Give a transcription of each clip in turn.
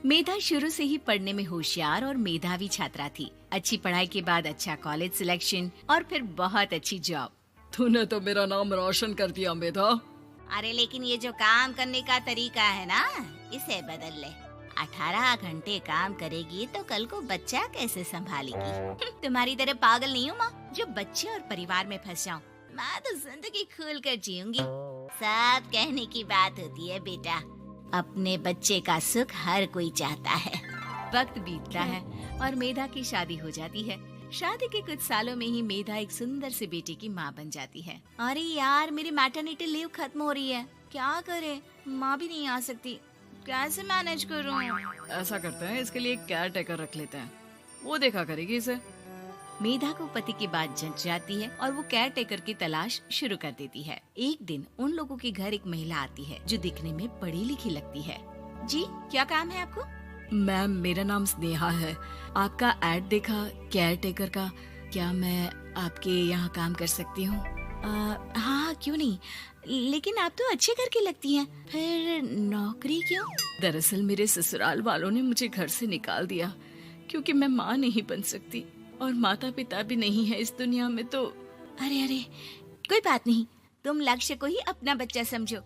मेधा शुरू से ही पढ़ने में होशियार और मेधावी छात्रा थी। अच्छी पढ़ाई के बाद अच्छा कॉलेज सिलेक्शन और फिर बहुत अच्छी जॉब। तूने तो मेरा नाम रोशन कर दिया मेधा। अरे लेकिन ये जो काम करने का तरीका है ना, इसे बदल ले। 18 घंटे काम करेगी तो कल को बच्चा कैसे संभालेगी? तुम्हारी तरह पागल नहीं हूँ माँ, जो बच्चे और परिवार में फंस जाऊँ। मैं तो जिंदगी खुल कर जीऊंगी। सब कहने की बात होती है बेटा, अपने बच्चे का सुख हर कोई चाहता है। वक्त बीतता है और मेधा की शादी हो जाती है। शादी के कुछ सालों में ही मेधा एक सुंदर से बेटे की माँ बन जाती है। अरे यार, मेरी मैटरनिटी लीव खत्म हो रही है, क्या करे? माँ भी नहीं आ सकती, कैसे मैनेज करूँ? ऐसा करते हैं, इसके लिए एक केयर टेकर रख लेते हैं, वो देखा करेगी इसे। मेधा को पति की बात जंच जाती है और वो केयर टेकर की तलाश शुरू कर देती है। एक दिन उन लोगों के घर एक महिला आती है जो दिखने में पढ़ी लिखी लगती है। जी, क्या काम है आपको? मैम, मेरा नाम स्नेहा है। आपका एड देखा केयर टेकर का, क्या मैं आपके यहाँ काम कर सकती हूँ? हाँ, क्यों नहीं, लेकिन आप तो अच्छे घर की लगती हैं, फिर नौकरी क्यों? दरअसल मेरे ससुराल वालों ने मुझे घर से निकाल दिया क्योंकि मैं माँ नहीं बन सकती और माता पिता भी नहीं है इस दुनिया में। तो अरे अरे, कोई बात नहीं, तुम लक्ष्य को ही अपना बच्चा समझो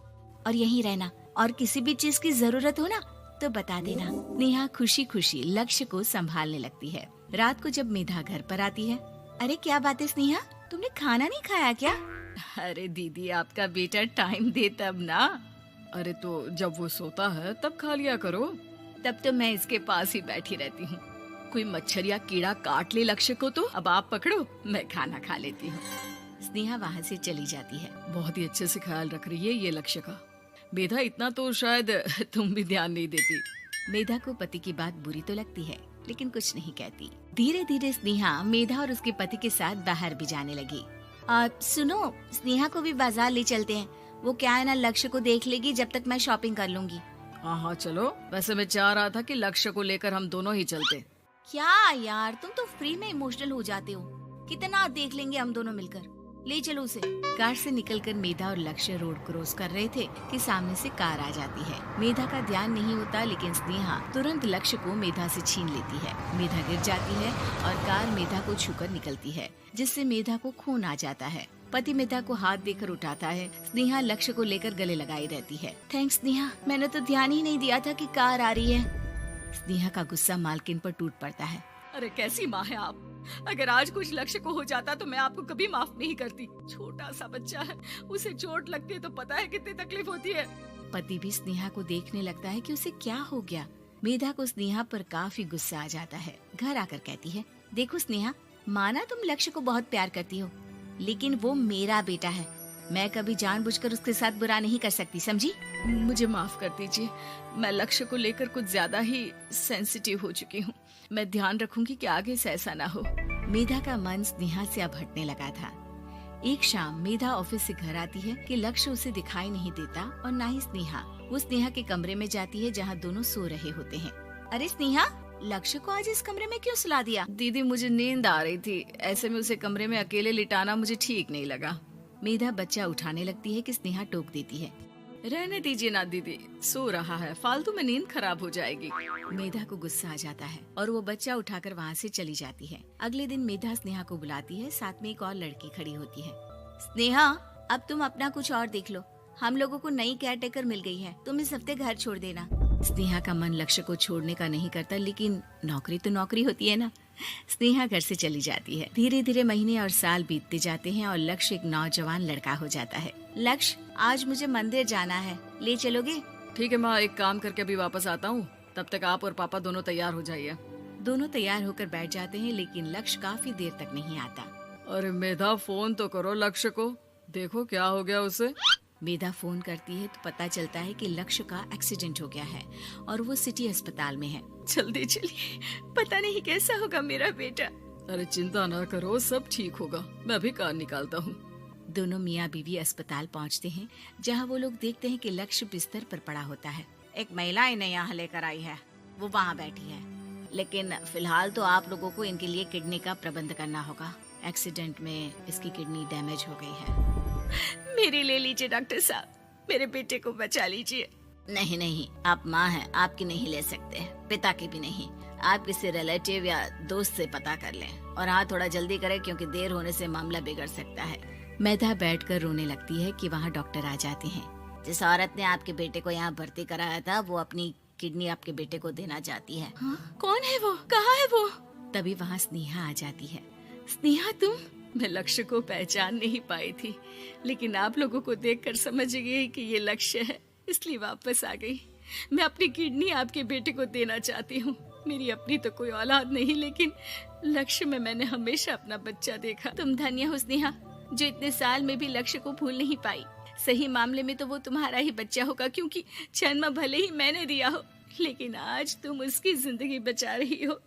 और यहीं रहना, और किसी भी चीज की जरूरत हो ना तो बता देना। नेहा खुशी खुशी लक्ष्य को संभालने लगती है। रात को जब मेधा घर पर आती है, अरे क्या बात है स्नेहा, तुमने खाना नहीं खाया क्या? अरे दीदी, आपका बेटा टाइम दे तब ना। अरे तो जब वो सोता है तब खा लिया करो। तब तो मैं इसके पास ही बैठी रहती हूँ। कोई मच्छर या कीड़ा काट ले लक्ष्य को तो अब आप पकड़ो, मैं खाना खा लेती हूँ। स्नेहा वहाँ से चली जाती है। बहुत ही अच्छे से ख्याल रख रही है ये लक्ष्य का। मेधा, इतना तो शायद तुम भी ध्यान नहीं देती। मेधा को पति की बात बुरी तो लगती है, लेकिन कुछ नहीं कहती। धीरे धीरे स्नेहा मेधा और उसके पति के साथ बाहर भी जाने लगी। सुनो, स्नेहा को भी बाजार ले चलते हैं, वो क्या है ना, लक्ष्य को देख लेगी जब तक मैं शॉपिंग कर लूंगी। हाँ हाँ चलो, वैसे मैं चाह रहा था कि लक्ष्य को लेकर हम दोनों ही चलते। क्या यार, तुम तो फ्री में इमोशनल हो जाते हो, कितना देख लेंगे हम दोनों मिलकर, ले चलो उसे। कार से निकलकर मेधा और लक्ष्य रोड क्रॉस कर रहे थे कि सामने से कार आ जाती है। मेधा का ध्यान नहीं होता, लेकिन स्नेहा तुरंत लक्ष्य को मेधा से छीन लेती है। मेधा गिर जाती है और कार मेधा को छूकर निकलती है, जिससे मेधा को खून आ जाता है। पति मेधा को हाथ देकर उठाता है। स्नेहा लक्ष्य को लेकर गले लगाई रहती है। थैंक्स स्नेहा, मैंने तो ध्यान ही नहीं दिया था कि कार आ रही है। स्नेहा का गुस्सा मालकिन पर टूट पड़ता है। अरे कैसी माँ है आप, अगर आज कुछ लक्ष्य को हो जाता तो मैं आपको कभी माफ नहीं करती। छोटा सा बच्चा है, उसे चोट लगती है तो पता है कितनी तकलीफ होती है। पति भी स्नेहा को देखने लगता है कि उसे क्या हो गया। मेधा को स्नेहा पर काफी गुस्सा आ जाता है। घर आकर कहती है, देखो स्नेहा, माना तुम लक्ष्य को बहुत प्यार करती हो, लेकिन वो मेरा बेटा है, मैं कभी जानबूझकर उसके साथ बुरा नहीं कर सकती, समझी? मुझे माफ कर दीजिए, मैं लक्ष्य को लेकर कुछ ज्यादा ही सेंसिटिव हो चुकी हूँ। मैं ध्यान रखूंगी कि आगे से ऐसा ना हो। मेधा का मन स्नेहा से अब हटने लगा था। एक शाम मेधा ऑफिस से घर आती है कि लक्ष्य उसे दिखाई नहीं देता और ना ही स्नेहा। वो स्नेहा के कमरे में जाती है जहाँ दोनों सो रहे होते हैं। अरे स्नेहा, लक्ष्य को आज इस कमरे में क्यों सुला दिया? दीदी, मुझे नींद आ रही थी, ऐसे में उसे कमरे में अकेले लिटाना मुझे ठीक नहीं लगा। मेधा बच्चा उठाने लगती है कि स्नेहा टोक देती है। रहने दीजिए ना दीदी, सो रहा है, फालतू में नींद खराब हो जाएगी। मेधा को गुस्सा आ जाता है और वो बच्चा उठाकर वहाँ से चली जाती है। अगले दिन मेधा स्नेहा को बुलाती है, साथ में एक और लड़की खड़ी होती है। स्नेहा, अब तुम अपना कुछ और देख लो, हम लोगों को नई केयर टेकर मिल गई है, तुम इस हफ्ते घर छोड़ देना। स्नेहा का मन लक्ष्य को छोड़ने का नहीं करता, लेकिन नौकरी तो नौकरी होती है ना। स्नेहा घर से चली जाती है। धीरे धीरे महीने और साल बीतते जाते हैं और लक्ष्य एक नौजवान लड़का हो जाता है। लक्ष्य, आज मुझे मंदिर जाना है, ले चलोगे? ठीक है माँ, एक काम करके अभी वापस आता हूँ, तब तक आप और पापा दोनों तैयार हो जाइए। दोनों तैयार होकर बैठ जाते हैं, लेकिन लक्ष्य काफी देर तक नहीं आता। अरे मेधा, फोन तो करो लक्ष्य को, देखो क्या हो गया उसे। मेधा फोन करती है तो पता चलता है कि लक्ष्य का एक्सीडेंट हो गया है और वो सिटी अस्पताल में है। जल्दी चलिए, पता नहीं कैसा होगा मेरा बेटा। अरे चिंता ना करो, सब ठीक होगा, मैं अभी कार निकालता हूँ। दोनों मियाँ बीवी अस्पताल पहुँचते हैं, जहाँ वो लोग देखते हैं कि लक्ष्य बिस्तर पर पड़ा होता है। एक महिला इन्हें यहाँ लेकर आई है, वो वहाँ बैठी है, लेकिन फिलहाल तो आप लोगों को इनके लिए किडनी का प्रबंध करना होगा। एक्सीडेंट में इसकी किडनी डैमेज हो गई है। मेरी ले लीजिए डॉक्टर साहब, मेरे बेटे को बचा लीजिए। नहीं नहीं, आप माँ हैं, आपकी नहीं ले सकते, पिता की भी नहीं। आप किसी रिलेटिव या दोस्त से पता कर लें और हाँ थोड़ा जल्दी करें क्योंकि देर होने से मामला बिगड़ सकता है। मेधा बैठकर रोने लगती है कि वहाँ डॉक्टर आ जाते हैं। जिस औरत ने आपके बेटे को यहाँ भर्ती कराया था वो अपनी किडनी आपके बेटे को देना चाहती है। हाँ? कौन है वो? कहाँ है वो? तभी वहाँ स्नेहा आ जाती है। स्नेहा तुम? मैं लक्ष्य को पहचान नहीं पाई थी, लेकिन आप लोगों को देखकर समझ गई कि ये लक्ष्य है, इसलिए वापस आ गई। मैं अपनी किडनी आपके बेटे को देना चाहती हूँ। मेरी अपनी तो कोई औलाद नहीं, लेकिन लक्ष्य में मैंने हमेशा अपना बच्चा देखा। तुम धन्य हो स्नेहा, जो इतने साल में भी लक्ष्य को भूल नहीं पाई। सही मामले में तो वो तुम्हारा ही बच्चा होगा, क्योंकि जन्म भले ही मैंने दिया हो, लेकिन आज तुम उसकी जिंदगी बचा रही हो।